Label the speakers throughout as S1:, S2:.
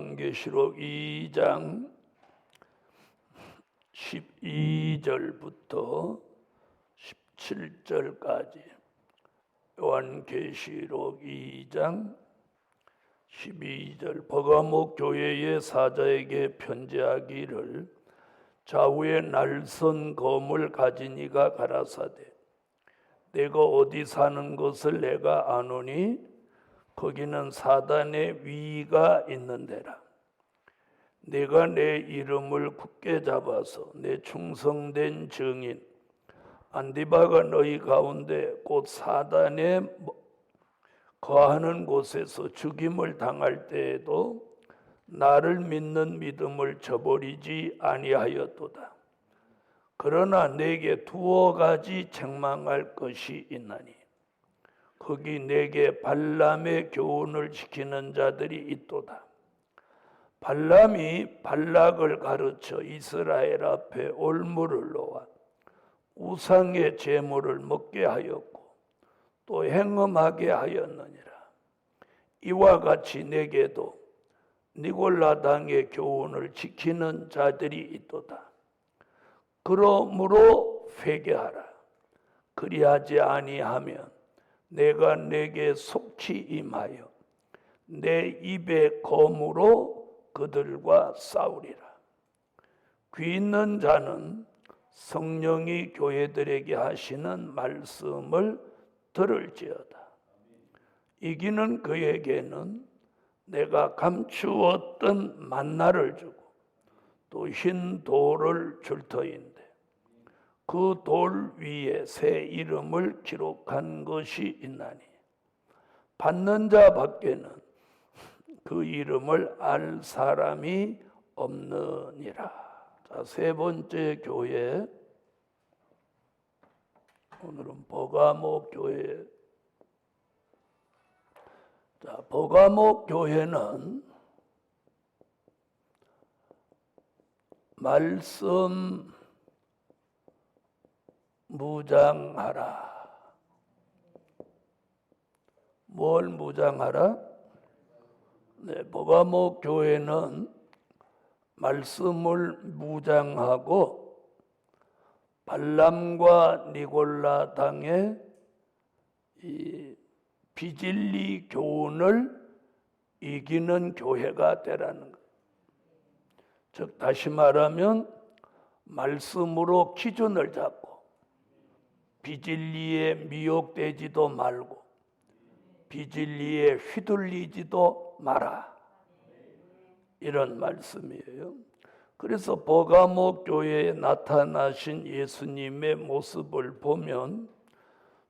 S1: 요한계시록 2장 12절부터 17절까지 요한계시록 2장 12절 버가목 교회의 사자에게 편지하기를 좌우에 날선 검을 가진 이가 가라사대 내가 어디 사는 것을 내가 아노니 거기는 사단의 위가 있는 데라. 내가 내 이름을 굳게 잡아서 내 충성된 증인 안디바가 너희 가운데 곧 사단에 거하는 곳에서 죽임을 당할 때에도 나를 믿는 믿음을 저버리지 아니하였도다. 그러나 내게 두어 가지 책망할 것이 있나니 거기 내게 발람의 교훈을 지키는 자들이 있도다. 발람이 발락을 가르쳐 이스라엘 앞에 올무를 놓아 우상의 제물을 먹게 하였고 또 행음하게 하였느니라. 이와 같이 내게도 니골라당의 교훈을 지키는 자들이 있도다. 그러므로 회개하라. 그리하지 아니하면 내가 내게 속히 임하여 내 입의 검으로 그들과 싸우리라. 귀 있는 자는 성령이 교회들에게 하시는 말씀을 들을지어다. 이기는 그에게는 내가 감추었던 만나를 주고 또 흰 돌을 줄 터인데 그 돌 위에 새 이름을 기록한 것이 있나니 받는 자 밖에는 그 이름을 알 사람이 없느니라. 자, 세 번째 교회, 오늘은 버가목 교회. 자, 버가목 교회는 말씀 무장하라. 뭘 무장하라? 네, 버가목 교회는 말씀을 무장하고 발람과 니골라 당의 이 비진리 교훈을 이기는 교회가 되라는 거예요. 즉 다시 말하면 말씀으로 기준을 잡고 비진리에 미혹되지도 말고 비진리에 휘둘리지도 마라. 이런 말씀이에요. 그래서 버가목 교회에 나타나신 예수님의 모습을 보면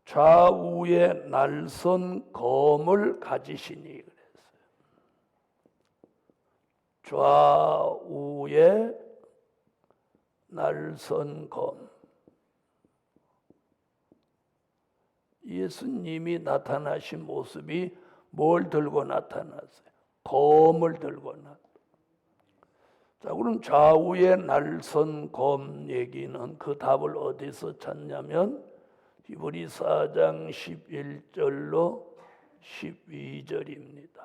S1: 좌우에 날선 검을 가지시니 그랬어요. 좌우에 날선 검. 예수님이 나타나신 모습이 뭘 들고 나타났어요? 검을 들고 나타났어요. 자, 그럼 좌우에 날선 검 얘기는 그 답을 어디서 찾냐면 히브리 4장 11절로 12절입니다.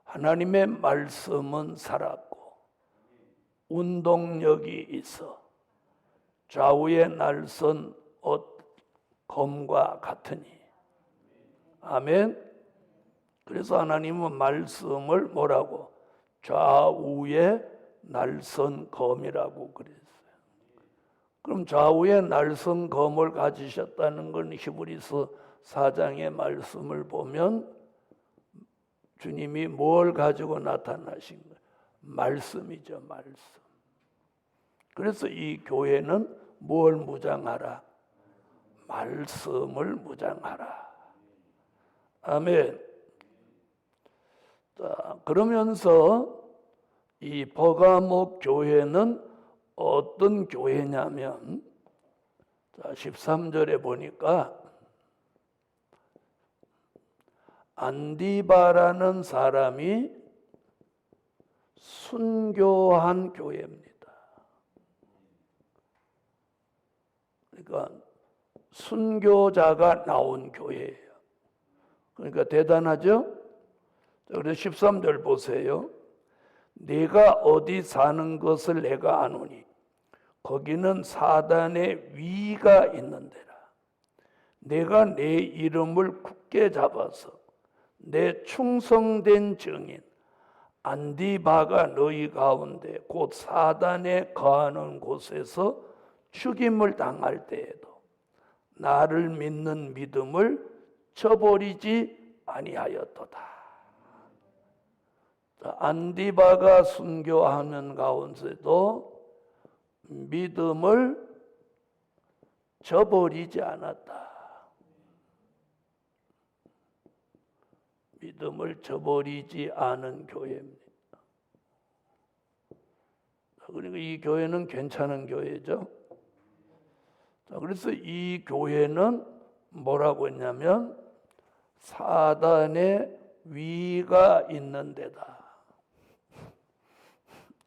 S1: 하나님의 말씀은 살았고 운동력이 있어 좌우에 날선 검과 같으니. 아멘. 그래서 하나님은 말씀을 뭐라고? 좌우에 날선 검이라고 그랬어요. 그럼 좌우에 날선 검을 가지셨다는 건 히브리서 4장의 말씀을 보면 주님이 뭘 가지고 나타나신 거예요? 말씀이죠, 말씀. 그래서 이 교회는 뭘 무장하라? 말씀을 무장하라. 아멘. 자, 그러면서 이 버가목 교회는 어떤 교회냐면, 자, 13절에 보니까 안디바라는 사람이 순교한 교회입니다. 그러니까 순교자가 나온 교회예요. 그러니까 대단하죠? 그래서 13절 보세요. 내가 어디 사는 것을 내가 아노니 거기는 사단의 위가 있는 데라. 내가 내 이름을 굳게 잡아서 내 충성된 증인 안디바가 너희 가운데 곧 사단에 거하는 곳에서 죽임을 당할 때에도 나를 믿는 믿음을 저버리지 아니하였도다. 안디바가 순교하는 가운데도 믿음을 저버리지 않았다. 믿음을 저버리지 않은 교회입니다. 그러니까 이 교회는 괜찮은 교회죠. 그래서 이 교회는 뭐라고 했냐면 사단의 위가 있는 데다.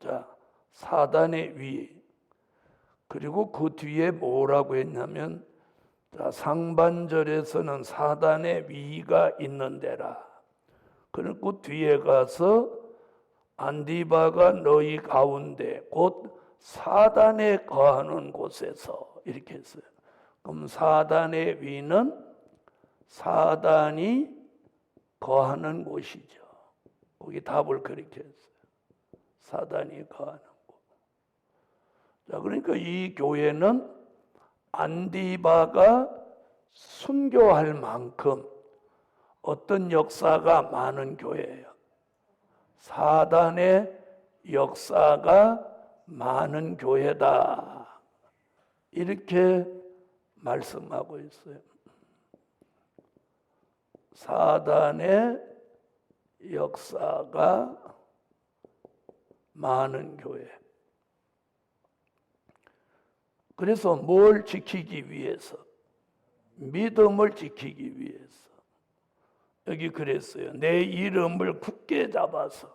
S1: 자, 사단의 위. 그리고 그 뒤에 뭐라고 했냐면 자, 상반절에서는 사단의 위가 있는 데라. 그리고 그 뒤에 가서 안디바가 너희 가운데 곧 사단에 거하는 곳에서 이렇게 했어요. 그럼 사단의 위는 사단이 거하는 곳이죠. 거기 답을 그렇게 했어요. 사단이 거하는 곳. 자, 그러니까 이 교회는 안디바가 순교할 만큼 어떤 역사가 많은 교회예요. 사단의 역사가 많은 교회다. 이렇게 말씀하고 있어요. 사단의 역사가 많은 교회. 그래서 뭘 지키기 위해서? 믿음을 지키기 위해서. 여기 그랬어요. 내 이름을 굳게 잡아서.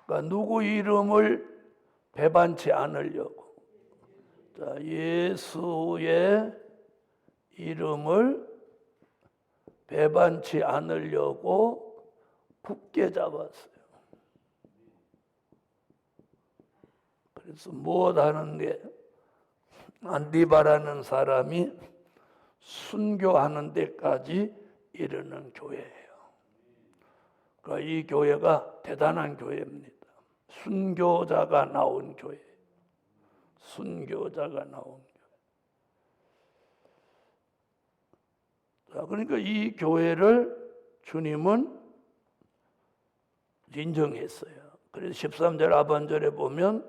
S1: 그러니까 누구 이름을 배반치 않으려고. 자, 예수의 이름을 배반치 않으려고 굳게 잡았어요. 그래서 무엇 하는데 안디바라는 사람이 순교하는 데까지 이르는 교회예요. 그러니까 이 교회가 대단한 교회입니다. 순교자가 나온 교회. 순교자가 나온 교회. 자, 그러니까 이 교회를 주님은 인정했어요. 그래서 13절 하반절에 보면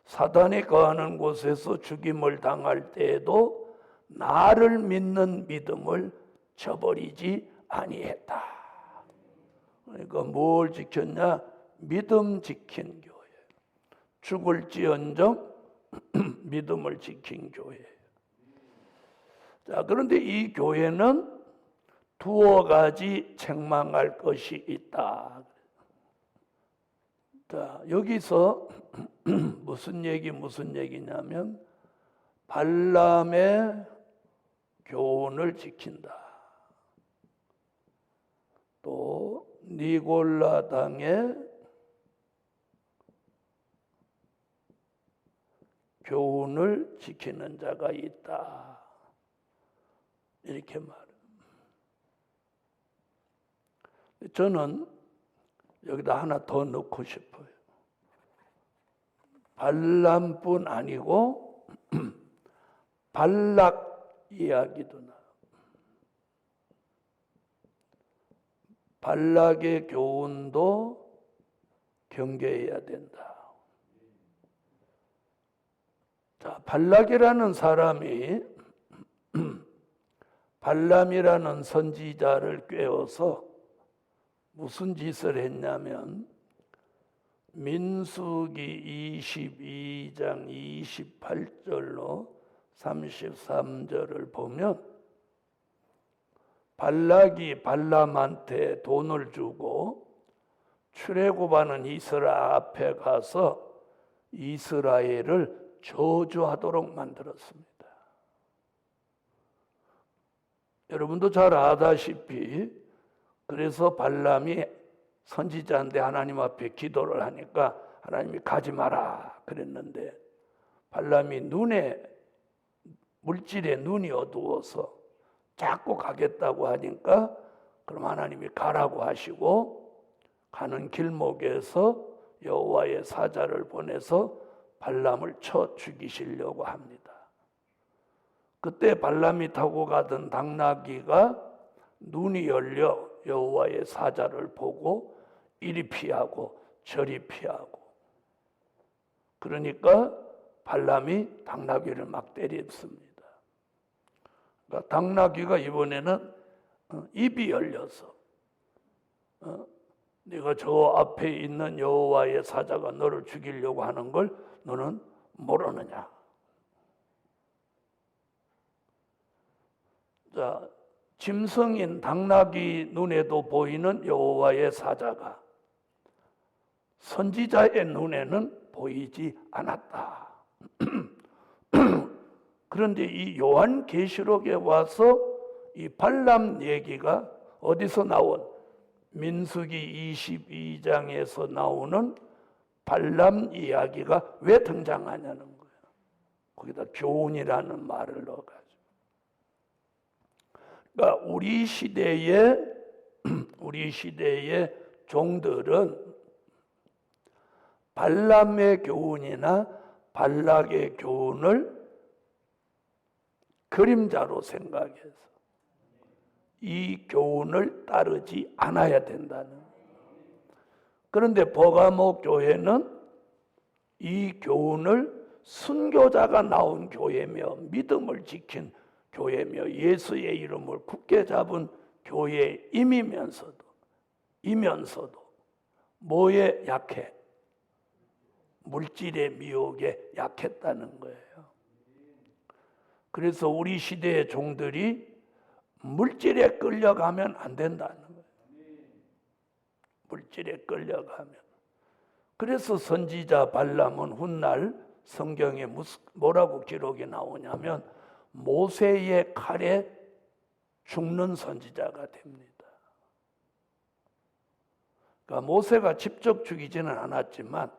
S1: 사단이 거하는 곳에서 죽임을 당할 때에도 나를 믿는 믿음을 저버리지 아니했다. 그러니까 뭘 지켰냐? 믿음 지킨 교회. 죽을지언정 믿음을 지킨 교회. 자, 그런데 이 교회는 두어 가지 책망할 것이 있다. 자, 여기서 무슨 얘기냐면 발람의 교훈을 지킨다. 또 니골라 당의 교훈을 지키는 자가 있다. 이렇게 말해요. 저는 여기다 하나 더 넣고 싶어요. 발람뿐 아니고 발락 이야기도 나요. 발락의 교훈도 경계해야 된다. 자, 발락이라는 사람이 발람이라는 선지자를 꾀어서 무슨 짓을 했냐면 민수기 22장 28절로 33절을 보면 발락이 발람한테 돈을 주고 출애굽하는 이스라엘 앞에 가서 이스라엘을 저주하도록 만들었습니다. 여러분도 잘 아다시피 그래서 발람이 선지자인데 하나님 앞에 기도를 하니까 하나님이 가지 마라 그랬는데, 발람이 물질에 눈이 어두워서 자꾸 가겠다고 하니까 그럼 하나님이 가라고 하시고, 가는 길목에서 여호와의 사자를 보내서 발람을 쳐 죽이시려고 합니다. 그때 발람이 타고 가던 당나귀가 눈이 열려 여호와의 사자를 보고 이리 피하고 저리 피하고, 그러니까 발람이 당나귀를 막 때렸습니다. 그러니까 당나귀가 이번에는 입이 열려서 네가 저 앞에 있는 여호와의 사자가 너를 죽이려고 하는 걸 너는 모르느냐. 자, 짐승인 당나귀 눈에도 보이는 여호와의 사자가 선지자의 눈에는 보이지 않았다. 그런데 이 요한계시록에 와서 이 발람 얘기가 어디서 나온, 민수기 22장에서 나오는 발람 이야기가 왜 등장하냐는 거예요. 거기다 교훈이라는 말을 넣어가지고. 그러니까 우리 시대의 종들은 발람의 교훈이나 발락의 교훈을 그림자로 생각해서 이 교훈을 따르지 않아야 된다는 거예요. 그런데 버가모 교회는 이 교훈을 순교자가 나온 교회며 믿음을 지킨 교회며 예수의 이름을 굳게 잡은 교회이면서도 뭐에 약해? 물질의 미혹에 약했다는 거예요. 그래서 우리 시대의 종들이 물질에 끌려가면 안 된다는 거예요. 물질에 끌려가면. 그래서 선지자 발람은 훗날 성경에 뭐라고 기록이 나오냐면 모세의 칼에 죽는 선지자가 됩니다. 그러니까 모세가 직접 죽이지는 않았지만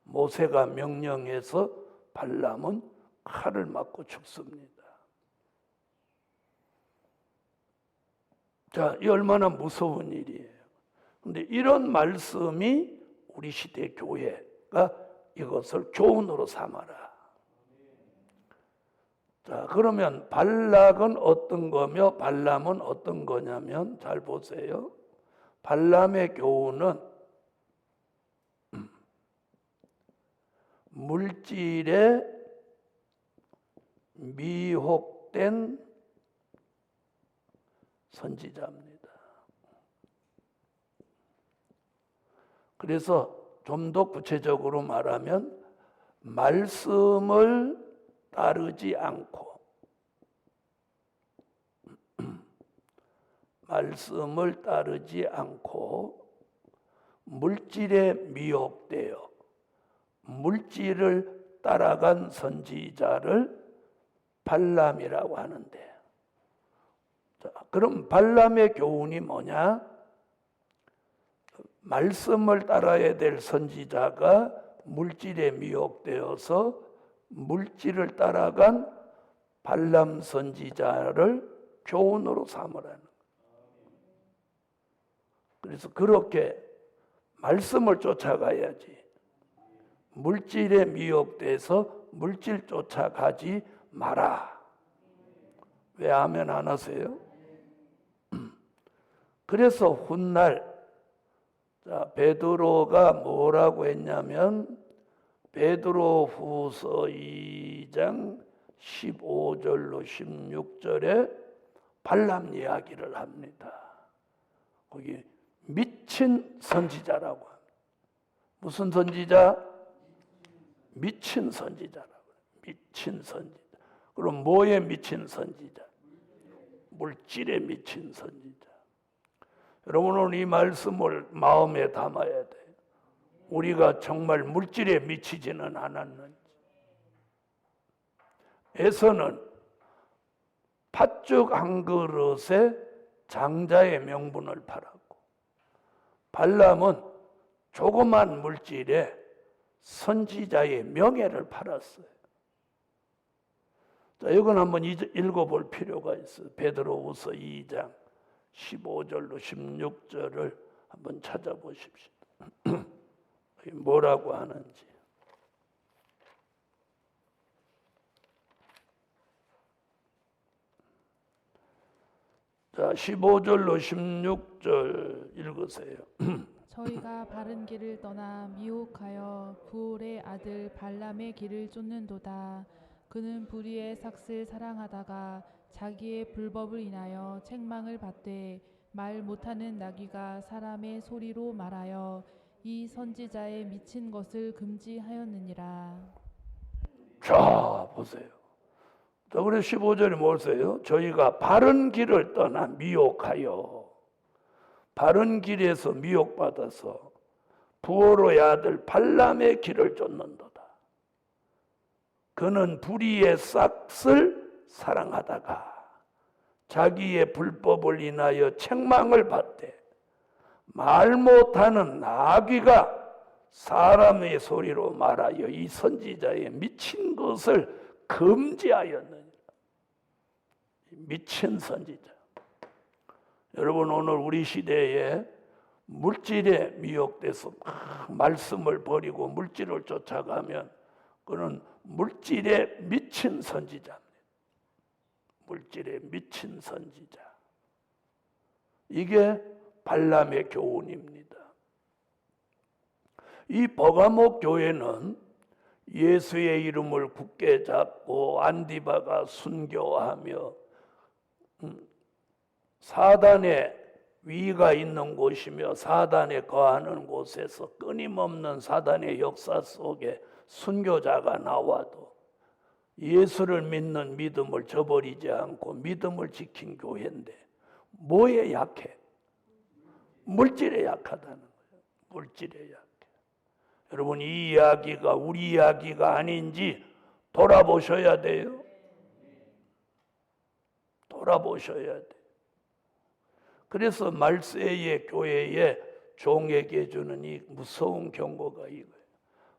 S1: 모세가 명령해서 발람은 칼을 맞고 죽습니다. 자, 이 얼마나 무서운 일이에요. 그런데 이런 말씀이 우리 시대 교회가 이것을 교훈으로 삼아라. 자, 그러면 발락은 어떤 거며 발람은 어떤 거냐면, 잘 보세요. 발람의 교훈은 물질에 미혹된 선지자입니다. 그래서 좀 더 구체적으로 말하면 말씀을 따르지 않고 물질에 미혹되어 물질을 따라간 선지자를 발람이라고 하는데, 자, 그럼 발람의 교훈이 뭐냐? 말씀을 따라야 될 선지자가 물질에 미혹되어서 물질을 따라간 발람 선지자를 교훈으로 삼으라는 거예요. 그래서 그렇게 말씀을 쫓아가야지, 물질에 미혹돼서 물질 쫓아가지 마라. 왜 아멘 안 하세요? 그래서 훗날 베드로가 뭐라고 했냐면 베드로 후서 2장 15절로 16절에 발람 이야기를 합니다. 거기 미친 선지자라고 합니다. 무슨 선지자? 미친 선지자라고. 미친 선지자. 그럼 뭐에 미친 선지자? 물질에 미친 선지자. 여러분은 이 말씀을 마음에 담아야 돼요. 우리가 정말 물질에 미치지는 않았는지. 에서는 팥죽 한 그릇에 장자의 명분을 팔았고, 발람은 조그만 물질에 선지자의 명예를 팔았어요. 자, 이건 한번 읽어볼 필요가 있어요. 베드로후서 2장 15절로 16절을 한번 찾아보십시오. 뭐라고 하는지. 자, 15절로 16절 읽으세요.
S2: 저희가 바른 길을 떠나 미혹하여 부올의 아들 발람의 길을 쫓는도다. 그는 불의의 삭슬 사랑하다가 자기의 불법을 인하여 책망을 받되 말 못하는 나귀가 사람의 소리로 말하여 이 선지자의 미친 것을 금지하였느니라.
S1: 자, 보세요. 자, 그래서 15절에 뭐세요? 저희가 바른 길을 떠나 미혹하여, 바른 길에서 미혹받아서 부올의 아들 발람의 길을 쫓는도다. 그는 불의의 싹을 사랑하다가 자기의 불법을 인하여 책망을 받되 말 못하는 나귀가 사람의 소리로 말하여 이 선지자의 미친 것을 금지하였느니라. 미친 선지자. 여러분, 오늘 우리 시대에 물질에 미혹돼서 말씀을 버리고 물질을 쫓아가면 그는 물질에 미친 선지자입니다. 물질에 미친 선지자. 이게 발람의 교훈입니다. 이 버가목 교회는 예수의 이름을 굳게 잡고 안디바가 순교하며 사단의 위가 있는 곳이며 사단에 거하는 곳에서 끊임없는 사단의 역사 속에 순교자가 나와도 예수를 믿는 믿음을 저버리지 않고 믿음을 지킨 교회인데 뭐에 약해? 물질에 약하다는 거예요. 물질에 약해. 여러분, 이 이야기가 우리 이야기가 아닌지 돌아보셔야 돼요. 돌아보셔야 돼요. 그래서 말세의 교회에 종에게 주는 이 무서운 경고가 이거예요.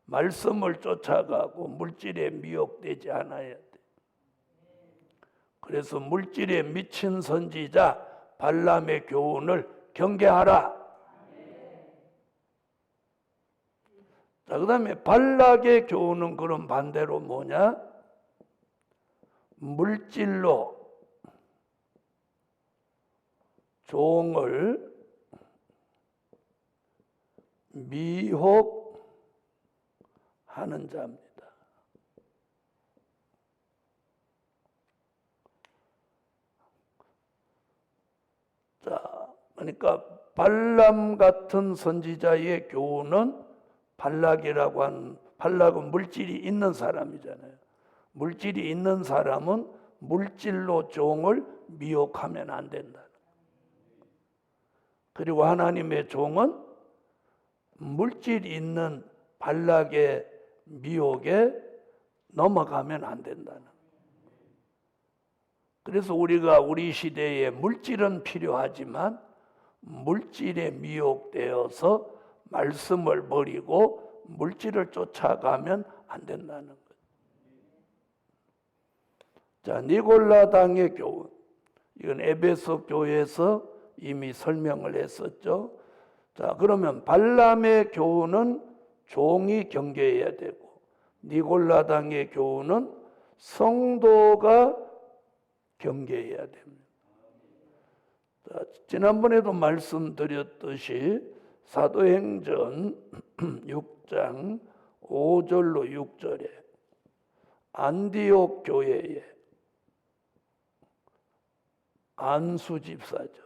S1: 말씀을 쫓아가고 물질에 미혹되지 않아야 돼. 그래서 물질에 미친 선지자 발람의 교훈을 경계하라. 자, 그 다음에 발락의 교훈은 그럼 반대로 뭐냐? 물질로 종을 미혹하는 자입니다. 자, 그러니까 발람 같은 선지자의 교훈은 발락이라고 하는, 발락은 물질이 있는 사람이잖아요. 물질이 있는 사람은 물질로 종을 미혹하면 안 된다. 그리고 하나님의 종은 물질이 있는 발락의 미혹에 넘어가면 안 된다는. 그래서 우리가 우리 시대에 물질은 필요하지만 물질에 미혹되어서 말씀을 버리고 물질을 쫓아가면 안 된다는 거예요. 자, 니골라당의 교훈. 이건 에베소 교회에서 이미 설명을 했었죠. 자, 그러면 발람의 교훈은 종이 경계해야 되고 니골라당의 교훈은 성도가 경계해야 됩니다. 자, 지난번에도 말씀드렸듯이 사도행전 6장 5절로 6절에 안디옥 교회에 안수 집사죠.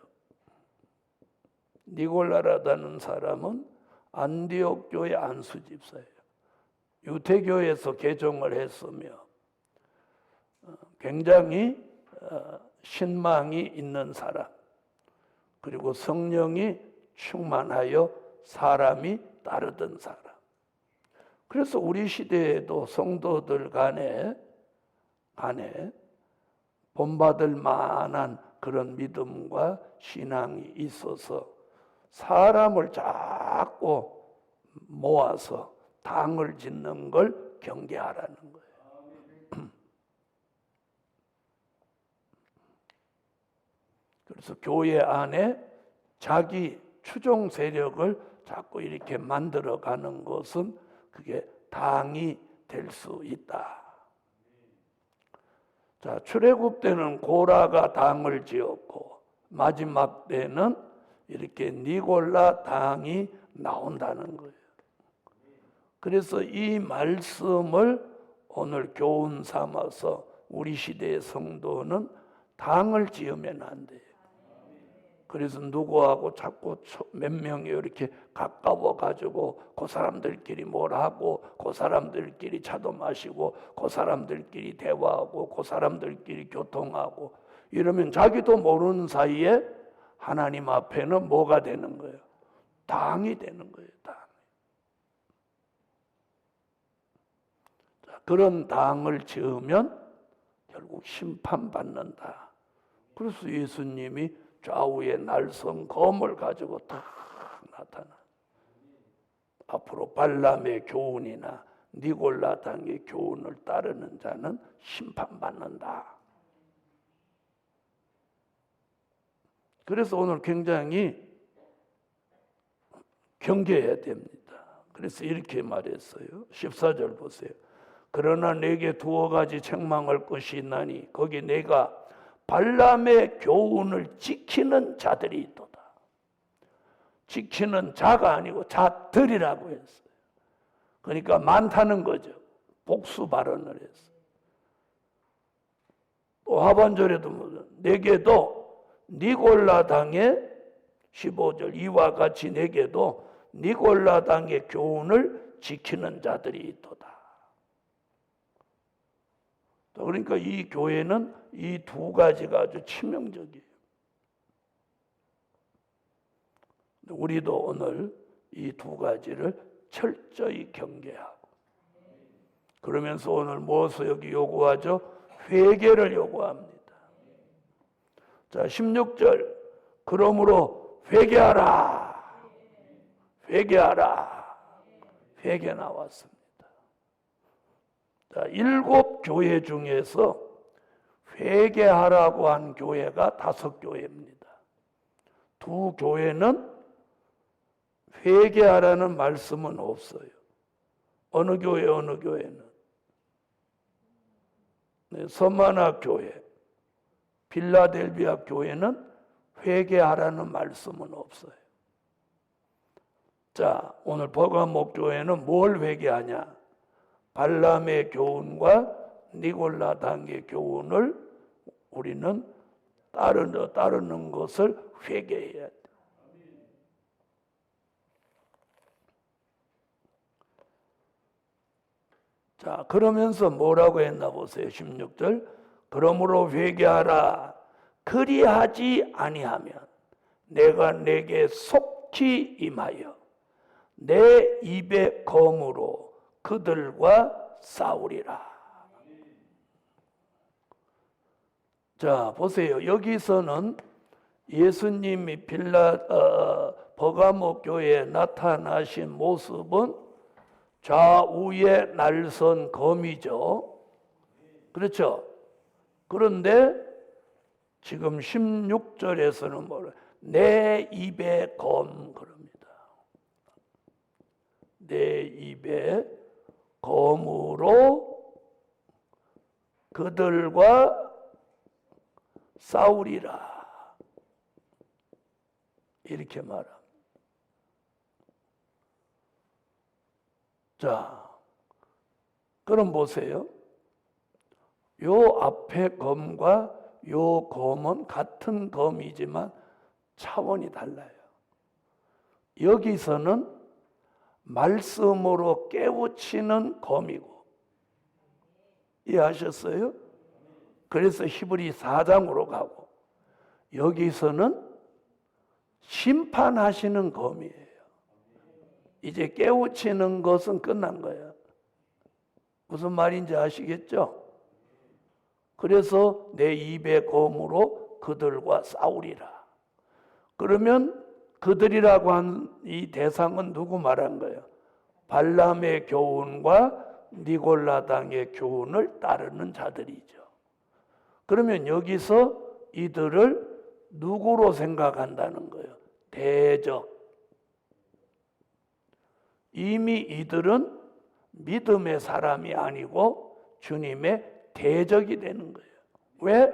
S1: 니골라라다는 사람은 안디옥 교회 안수 집사예요. 유태교에서 개종을 했으며 굉장히 신망이 있는 사람, 그리고 성령이 충만하여 사람이 따르던 사람. 그래서 우리 시대에도 성도들 간에 본받을 만한 그런 믿음과 신앙이 있어서 사람을 자꾸 모아서 당을 짓는 걸 경계하라는 거예요. 그래서 교회 안에 자기 추종 세력을 자꾸 이렇게 만들어가는 것은 그게 당이 될 수 있다. 자, 출애굽 때는 고라가 당을 지었고 마지막 때는 이렇게 니골라 당이 나온다는 거예요. 그래서 이 말씀을 오늘 교훈 삼아서 우리 시대의 성도는 당을 지으면 안 돼요. 그래서 누구하고 자꾸 몇 명이 이렇게 가까워 가지고 그 사람들끼리 뭘 하고 그 사람들끼리 차도 마시고 그 사람들끼리 대화하고 그 사람들끼리 교통하고 이러면 자기도 모르는 사이에 하나님 앞에는 뭐가 되는 거예요? 당이 되는 거예요. 당. 자, 그런 당을 지으면 결국 심판받는다. 그래서 예수님이 좌우에 날선 검을 가지고 딱 나타나. 앞으로 발람의 교훈이나 니골라 당의 교훈을 따르는 자는 심판받는다. 그래서 오늘 굉장히 경계해야 됩니다. 그래서 이렇게 말했어요. 14절 보세요. 그러나 내게 두어 가지 책망할 것이 있나니 거기 내가 발람의 교훈을 지키는 자들이 있도다. 지키는 자가 아니고 자들이라고 했어요. 그러니까 많다는 거죠. 복수 발언을 했어요. 또 하반절에도 내게도 니골라 당의 15절 이와 같이 내게도 니골라 당의 교훈을 지키는 자들이 있도다. 그러니까 이 교회는 이 두 가지가 아주 치명적이에요. 우리도 오늘 이 두 가지를 철저히 경계하고 그러면서 오늘 무엇을 여기 요구하죠? 회개를 요구합니다. 자, 16절 그러므로 회개하라. 회개하라. 회개 나왔습니다. 자, 7 교회 중에서 회개하라고 한 교회가 5 교회입니다. 2 교회는 회개하라는 말씀은 없어요. 어느 교회는 서마나 교회, 필라델비아 교회는 회개하라는 말씀은 없어요. 자, 오늘 버가모 교회는 뭘 회개하냐? 발람의 교훈과 니골라 당의 교훈을 우리는 따르는 것을 회개해야 돼. 자, 그러면서 뭐라고 했나 보세요. 16절. 그러므로 회개하라. 그리하지 아니하면 내가 내게 속히 임하여 내 입의 검으로 그들과 싸우리라. 자, 보세요. 여기서는 예수님이 버가모 교회에 나타나신 모습은 좌우에 날선 검이죠. 그렇죠? 그런데 지금 16절에서는 뭐래? 내 입의 검 그럽니다. 내 입의 검으로 그들과 싸우리라. 이렇게 말합니다. 자, 그럼 보세요. 요 앞에 검과 요 검은 같은 검이지만 차원이 달라요. 여기서는 말씀으로 깨우치는 검이고, 이해하셨어요? 그래서 히브리 4장으로 가고, 여기서는 심판하시는 검이에요. 이제 깨우치는 것은 끝난 거예요. 무슨 말인지 아시겠죠? 그래서 내 입의 검으로 그들과 싸우리라. 그러면 그들이라고 한 이 대상은 누구 말한 거예요? 발람의 교훈과 니골라당의 교훈을 따르는 자들이죠. 그러면 여기서 이들을 누구로 생각한다는 거예요? 대적. 이미 이들은 믿음의 사람이 아니고 주님의 대적이 되는 거예요. 왜?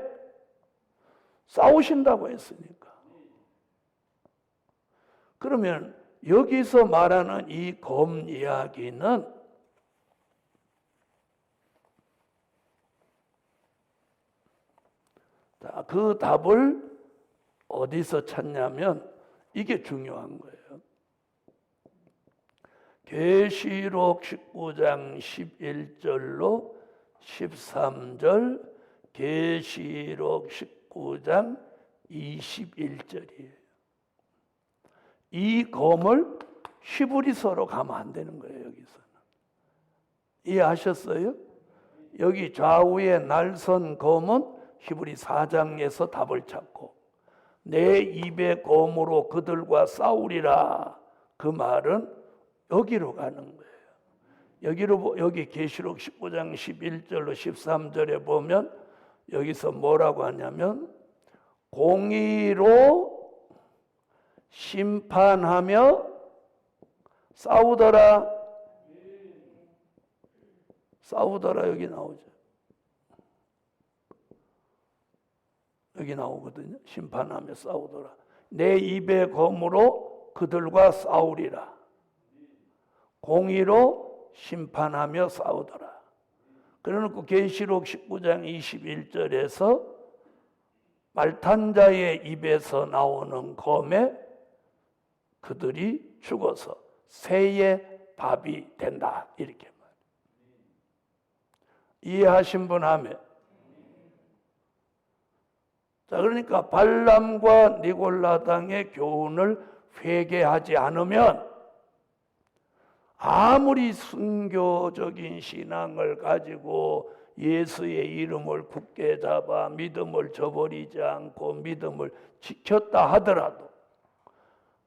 S1: 싸우신다고 했으니까. 그러면 여기서 말하는 이 검 이야기는 그 답을 어디서 찾냐면 이게 중요한 거예요. 계시록 19장 11절로 13절, 계시록 19장 21절이에요. 이 검을 히브리서로 가면 안 되는 거예요. 여기서는 이해하셨어요? 여기 좌우에 날선 검은 히브리 4장에서 답을 찾고 내 입의 검으로 그들과 싸우리라, 그 말은 여기로 가는 거예요. 여기 계시록 19장 11절로 13절에 보면 여기서 뭐라고 하냐면 공의로 심판하며 싸우더라. 싸우더라 여기 나오죠. 여기 나오거든요. 심판하며 싸우더라. 내 입의 검으로 그들과 싸우리라. 공의로 심판하며 싸우더라. 그래놓고 계시록 19장 21절에서 말탄 자의 입에서 나오는 검에 그들이 죽어서 새의 밥이 된다. 이렇게 말해요. 이해하신 분 하면. 자, 그러니까 발람과 니골라당의 교훈을 회개하지 않으면 아무리 순교적인 신앙을 가지고 예수의 이름을 굳게 잡아 믿음을 저버리지 않고 믿음을 지켰다 하더라도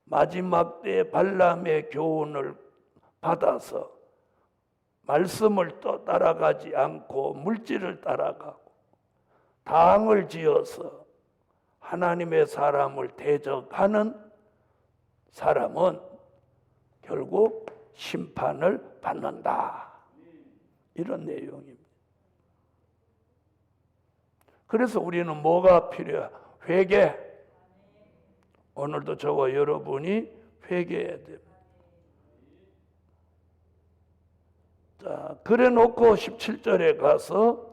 S1: 마지막 때 발람의 교훈을 받아서 말씀을 또 따라가지 않고 물질을 따라가고 당을 지어서 하나님의 사람을 대적하는 사람은 결국 심판을 받는다. 이런 내용입니다. 그래서 우리는 뭐가 필요해? 회개. 오늘도 저와 여러분이 회개해야 됩니다. 자, 그래 놓고 17절에 가서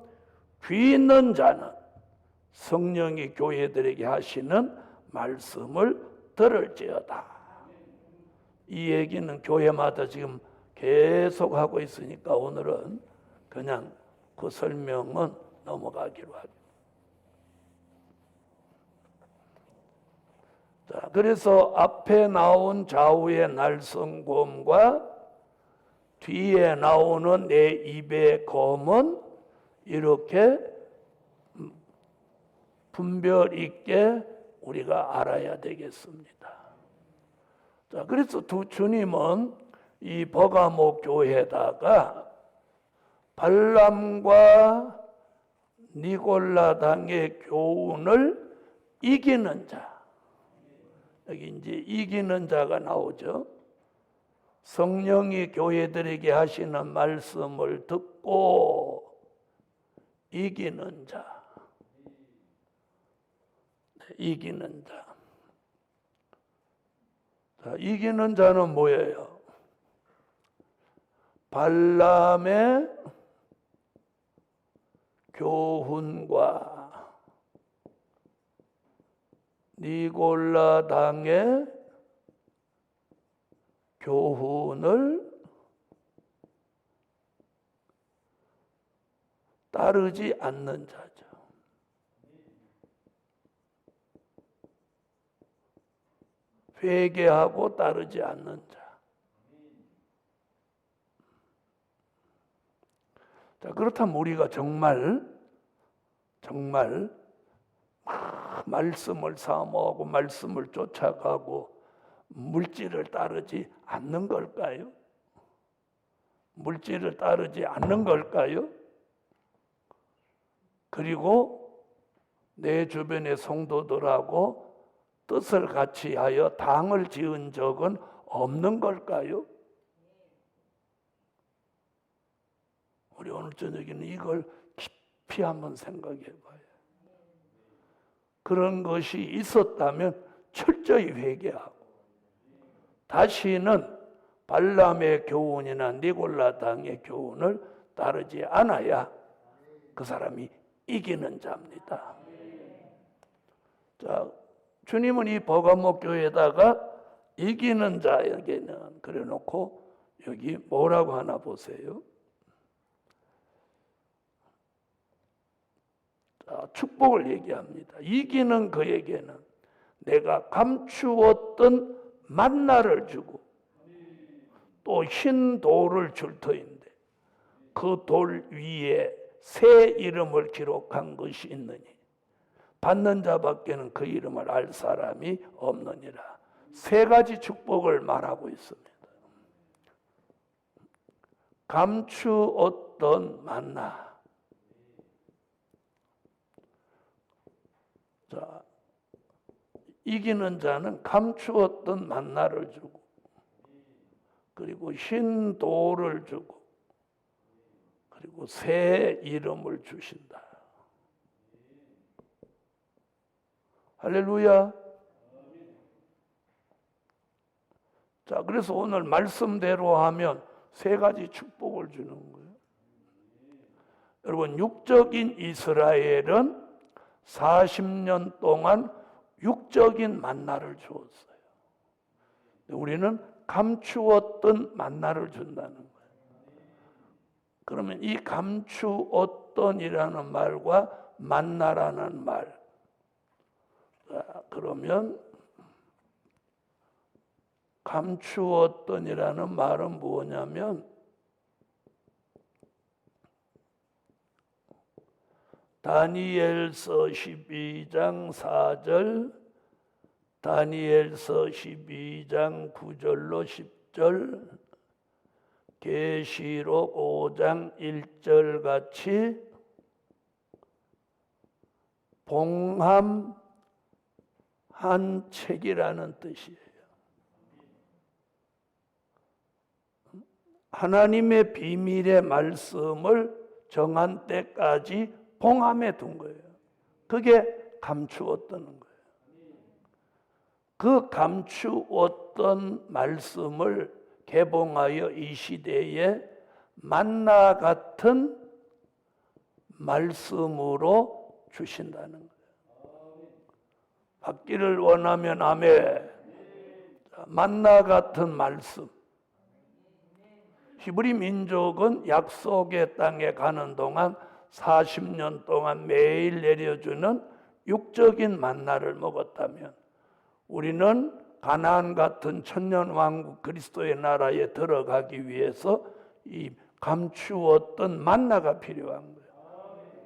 S1: 귀 있는 자는 성령이 교회들에게 하시는 말씀을 들을지어다. 이 얘기는 교회마다 지금 계속 하고 있으니까 오늘은 그냥 그 설명은 넘어가기로 하죠. 자, 그래서 앞에 나온 좌우의 날성곰과 뒤에 나오는 내 입의 검은 이렇게 분별 있게 우리가 알아야 되겠습니다. 자, 그래서 주님은 이 버가모 교회에다가 발람과 니골라당의 교훈을 이기는 자, 여기 이제 이기는 자가 나오죠. 성령이 교회들에게 하시는 말씀을 듣고 이기는 자, 이기는 자. 자, 이기는 자는 뭐예요? 발람의 교훈과 니골라당의 교훈을 따르지 않는 자죠. 회개하고 따르지 않는 자. 자, 그렇다면 우리가 정말 말씀을 사모하고 말씀을 쫓아가고 물질을 따르지 않는 걸까요? 물질을 따르지 않는 걸까요? 그리고 내 주변의 성도들하고 뜻을 같이 하여 당을 지은 적은 없는 걸까요? 우리 오늘 저녁에는 이걸 깊이 한번 생각해 봐요. 그런 것이 있었다면 철저히 회개하고 다시는 발람의 교훈이나 니골라 당의 교훈을 따르지 않아야 그 사람이 이기는 자입니다. 자, 주님은 이 버가모 교회에다가 이기는 자에게는 그래놓고 여기 뭐라고 하나 보세요. 자, 축복을 얘기합니다. 이기는 그에게는 내가 감추었던 만나를 주고 또 흰 돌을 줄 터인데 그 돌 위에 새 이름을 기록한 것이 있느니 받는 자밖에는 그 이름을 알 사람이 없느니라. 세 가지 축복을 말하고 있습니다. 감추었던 만나. 자, 이기는 자는 감추었던 만나를 주고 그리고 흰 돌을 주고 그리고 새 이름을 주신다. 할렐루야. 자, 그래서 오늘 말씀대로 하면 세 가지 축복을 주는 거예요. 여러분, 육적인 이스라엘은 40년 동안 육적인 만나를 주었어요. 우리는 감추었던 만나를 준다는 거예요. 그러면 이 감추었던이라는 말과 만나라는 말, 그러면 감추었던이라는 말은 뭐냐면 다니엘서 12장 4절, 다니엘서 12장 9절로 10절, 계시록 5장 1절 같이 봉함한 책이라는 뜻이에요. 하나님의 비밀의 말씀을 정한 때까지 봉함해 둔 거예요. 그게 감추었다는 거예요. 그 감추었던 말씀을 개봉하여 이 시대에 만나 같은 말씀으로 주신다는 거예요. 받기를 원하면 아멘. 만나 같은 말씀. 히브리 민족은 약속의 땅에 가는 동안 40년 동안 매일 내려주는 육적인 만나를 먹었다면 우리는 가나안 같은 천년왕국 그리스도의 나라에 들어가기 위해서 이 감추었던 만나가 필요한 거예요.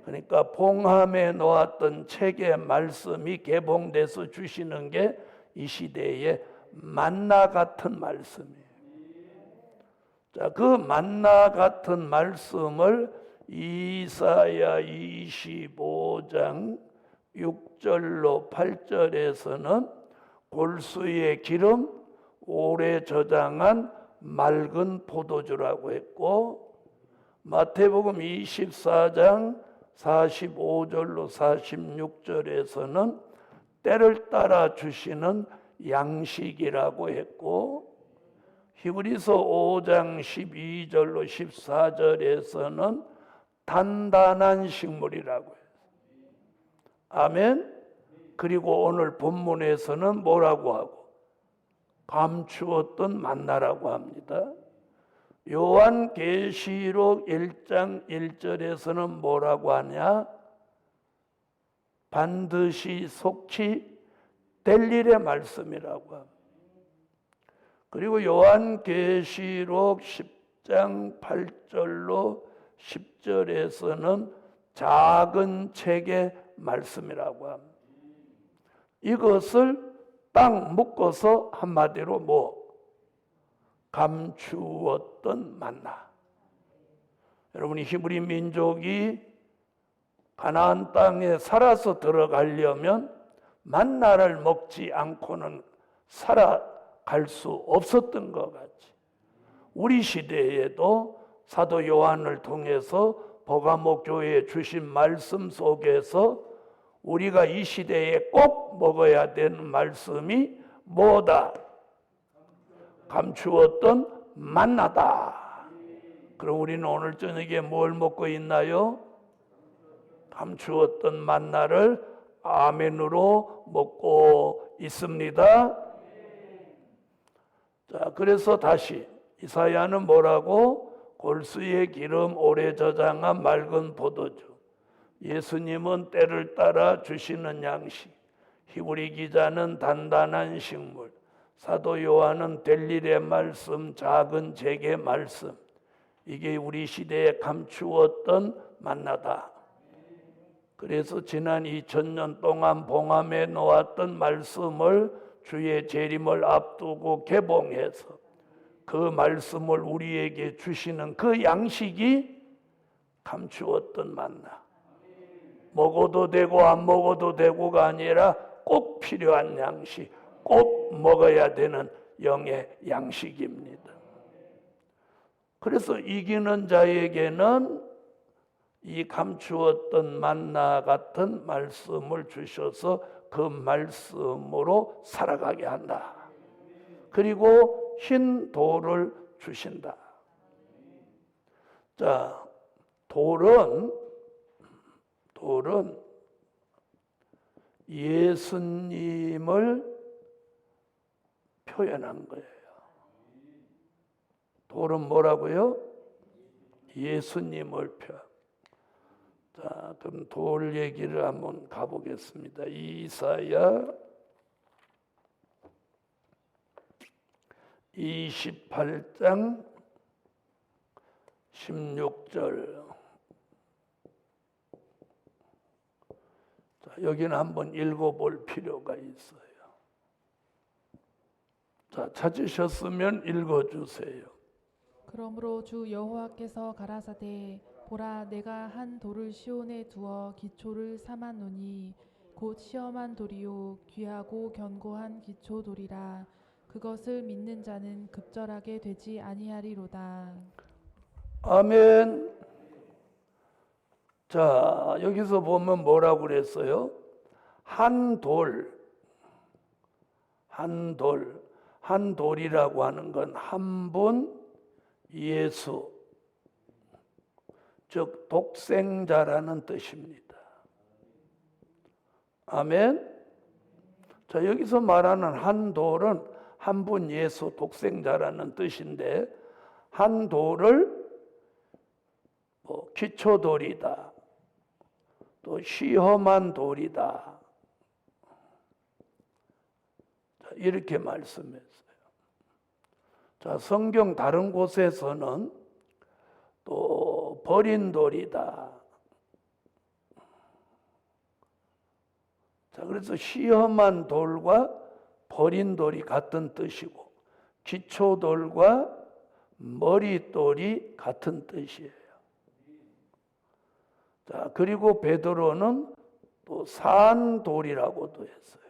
S1: 그러니까 봉함에 놓았던 책의 말씀이 개봉돼서 주시는 게 이 시대의 만나 같은 말씀이에요. 자, 그 만나 같은 말씀을 이사야 25장 6절로 8절에서는 골수의 기름, 오래 저장한 맑은 포도주라고 했고, 마태복음 24장 45절로 46절에서는 때를 따라 주시는 양식이라고 했고, 히브리서 5장 12절로 14절에서는 단단한 식물이라고 해요. 아멘. 그리고 오늘 본문에서는 뭐라고 하고? 감추었던 만나라고 합니다. 요한계시록 1장 1절에서는 뭐라고 하냐? 반드시 속히 될 일의 말씀이라고 합니다. 그리고 요한계시록 10장 8절로 10절에서는 작은 책의 말씀이라고 합니다. 이것을 땅 묶어서 한마디로 감추었던 만나. 여러분이 히브리 민족이 가나안 땅에 살아서 들어가려면 만나를 먹지 않고는 살아갈 수 없었던 것 같이, 우리 시대에도 사도 요한을 통해서 버가모 교회에 주신 말씀 속에서 우리가 이 시대에 꼭 먹어야 되는 말씀이 뭐다? 감추었던 만나다. 그럼 우리는 오늘 저녁에 뭘 먹고 있나요? 감추었던 만나를 아멘으로 먹고 있습니다. 자, 그래서 다시 이사야는 뭐라고? 골수의 기름 오래 저장한 맑은 포도주. 예수님은 때를 따라 주시는 양식, 히브리 기자는 단단한 식물, 사도 요한은 될 일의 말씀, 작은 재계 말씀. 이게 우리 시대에 감추었던 만나다. 그래서 지난 2000년 동안 봉함해 놓았던 말씀을 주의 재림을 앞두고 개봉해서 그 말씀을 우리에게 주시는 그 양식이 감추었던 만나. 먹어도 되고 안 먹어도 되고가 아니라 꼭 필요한 양식, 꼭 먹어야 되는 영의 양식입니다. 그래서 이기는 자에게는 이 감추었던 만나 같은 말씀을 주셔서 그 말씀으로 살아가게 한다. 그리고 흰 돌을 주신다. 자, 돌은 예수님을 표현한 거예요. 돌은 뭐라고요? 예수님을 표현. 자, 그럼 돌 얘기를 한번 가보겠습니다. 이사야 28장 16절. 자, 여기는 한번 읽어볼 필요가 있어요. 자, 찾으셨으면 읽어주세요.
S2: 그러므로 주 여호와께서 가라사대 보라 내가 한 돌을 시온에 두어 기초를 삼았노니 곧 시험한 돌이요 귀하고 견고한 기초돌이라 그것을 믿는 자는 급절하게 되지 아니하리로다.
S1: 아멘. 자, 여기서 보면 뭐라고 그랬어요? 한 돌이라고 하는 건 한 분 예수, 즉 독생자라는 뜻입니다. 아멘. 자, 여기서 말하는 한 돌은 한 분 예수 독생자라는 뜻인데, 한 돌을 기초돌이다, 또 시험한 돌이다, 이렇게 말씀했어요. 자, 성경 다른 곳에서는 또 버린 돌이다. 자, 그래서 시험한 돌과 버린 돌이 같은 뜻이고 기초돌과 머릿돌이 같은 뜻이에요. 자, 그리고 베드로는 또 산돌이라고도 했어요.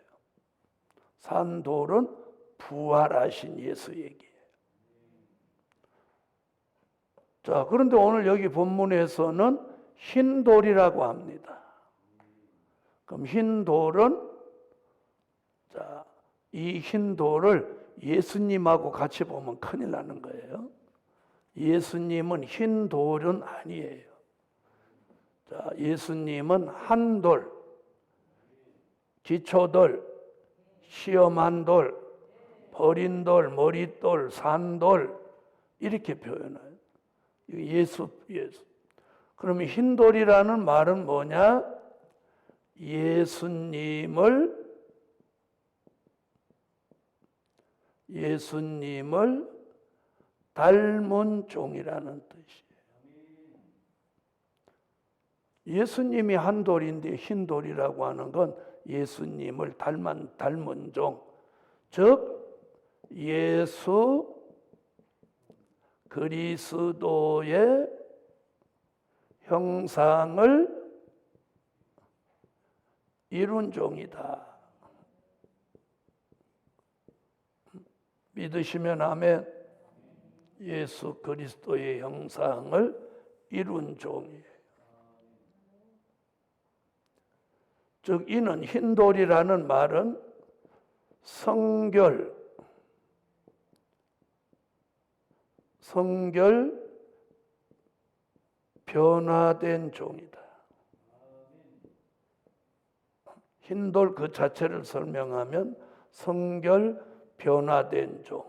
S1: 산돌은 부활하신 예수 얘기예요. 자, 그런데 오늘 여기 본문에서는 흰돌이라고 합니다. 그럼 흰돌은, 자, 이 흰돌을 예수님하고 같이 보면 큰일 나는 거예요. 예수님은 흰돌은 아니에요. 자, 예수님은 한 돌, 기초돌, 시험한 돌, 버린 돌, 머릿돌, 산돌, 이렇게 표현해요. 예수. 그러면 흰돌이라는 말은 뭐냐? 예수님을 닮은 종이라는 뜻이에요. 예수님이 한 돌인데 흰 돌이라고 하는 건 예수님을 닮은 종, 즉 예수 그리스도의 형상을 이룬 종이다. 믿으시면 아멘. 예수 그리스도의 형상을 이룬 종이에요. 즉 이는 흰돌이라는 말은 성결 변화된 종이다. 흰돌 그 자체를 설명하면 성결 변화된 종.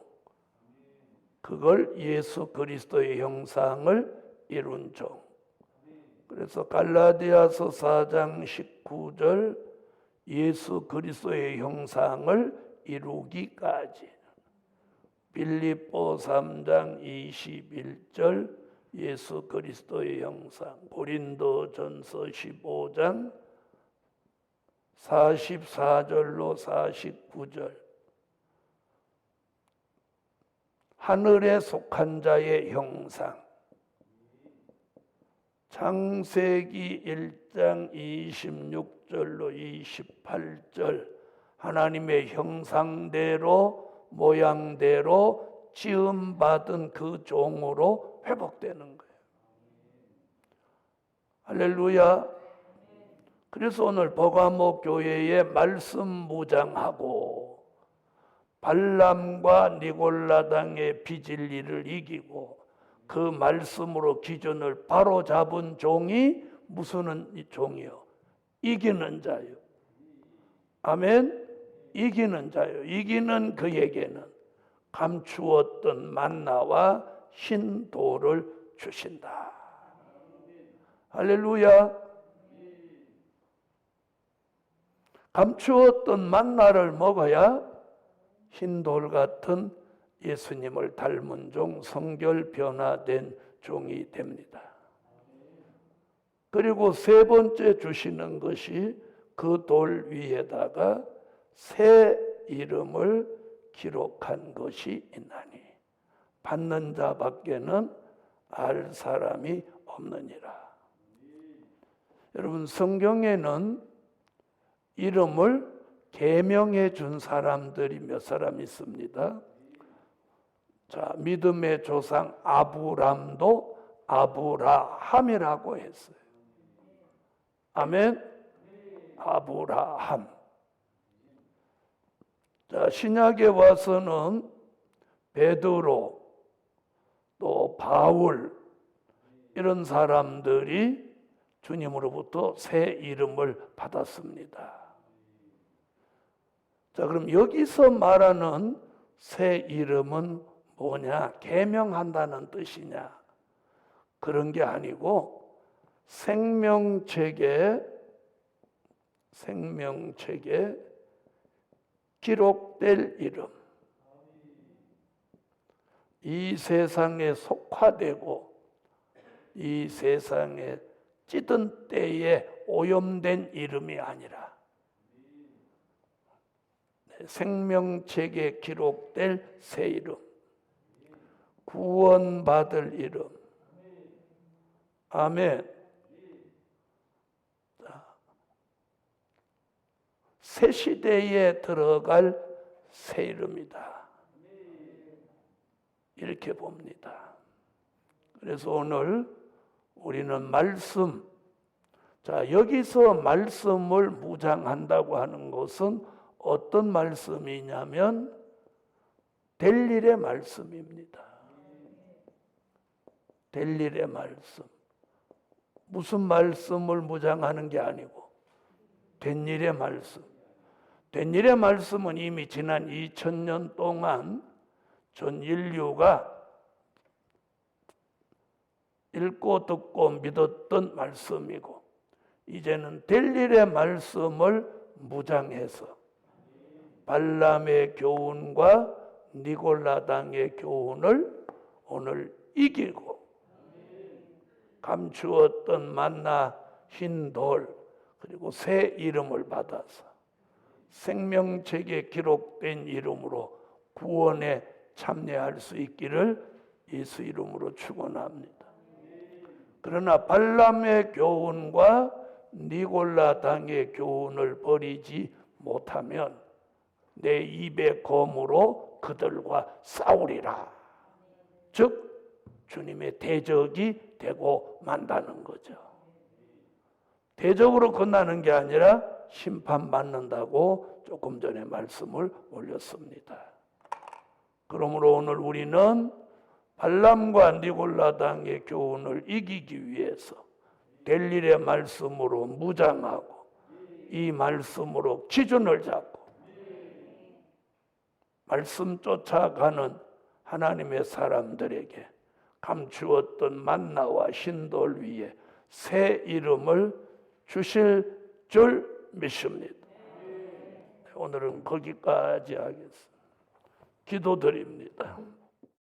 S1: 그걸 예수 그리스도의 형상을 이룬 종. 그래서 갈라디아서 4장 19절 예수 그리스도의 형상을 이루기까지, 빌립보 3장 21절 예수 그리스도의 형상, 고린도전서 15장 44절로 49절 하늘에 속한 자의 형상, 창세기 1장 26절로 28절 하나님의 형상대로 모양대로 지음받은 그 종으로 회복되는 거예요. 할렐루야. 그래서 오늘 버가모 교회에 말씀 무장하고 발람과 니골라당의 비진리를 이기고 그 말씀으로 기준을 바로 잡은 종이 무슨 종이요? 이기는 자요. 아멘. 이기는 자요. 이기는 그에게는 감추었던 만나와 흰 돌을 주신다. 할렐루야. 감추었던 만나를 먹어야 흰 돌 같은 예수님을 닮은 종, 성결 변화된 종이 됩니다. 그리고 세 번째 주시는 것이 그 돌 위에다가 새 이름을 기록한 것이 있나니 받는 자밖에는 알 사람이 없느니라. 여러분, 성경에는 이름을 계명해 준 사람들이 몇 사람 있습니다. 자, 믿음의 조상 아브람도 아브라함이라고 했어요. 아멘. 아브라함. 자, 신약에 와서는 베드로 또 바울 이런 사람들이 주님으로부터 새 이름을 받았습니다. 자, 그럼 여기서 말하는 새 이름은 뭐냐? 계명한다는 뜻이냐? 그런 게 아니고 생명책에 기록될 이름, 이 세상에 속화되고 이 세상에 찌든 때에 오염된 이름이 아니라 생명책에 기록될 새 이름, 구원받을 이름. 아멘. 새 시대에 들어갈 새 이름이다. 이렇게 봅니다. 그래서 오늘 우리는 말씀, 자, 여기서 말씀을 무장한다고 하는 것은 어떤 말씀이냐면 될 일의 말씀입니다. 될 일의 말씀. 무슨 말씀을 무장하는 게 아니고 된 일의 말씀. 된 일의 말씀은 이미 지난 2000년 동안 전 인류가 읽고 듣고 믿었던 말씀이고 이제는 될 일의 말씀을 무장해서 발람의 교훈과 니골라당의 교훈을 오늘 이기고 감추었던 만나 흰 돌 그리고 새 이름을 받아서 생명책에 기록된 이름으로 구원에 참여할 수 있기를 예수 이름으로 축원합니다. 그러나 발람의 교훈과 니골라 당의 교훈을 버리지 못하면 내 입의 검으로 그들과 싸우리라. 즉 주님의 대적이 되고 만다는 거죠. 대적으로 끝나는 게 아니라 심판받는다고 조금 전에 말씀을 올렸습니다. 그러므로 오늘 우리는 발람과 니골라 당의 교훈을 이기기 위해서 델릴의 말씀으로 무장하고 이 말씀으로 기준을 잡고 말씀 쫓아가는 하나님의 사람들에게 감추었던 만나와 신돌 위에 새 이름을 주실 줄 믿습니다. 오늘은 거기까지 하겠습니다. 기도드립니다.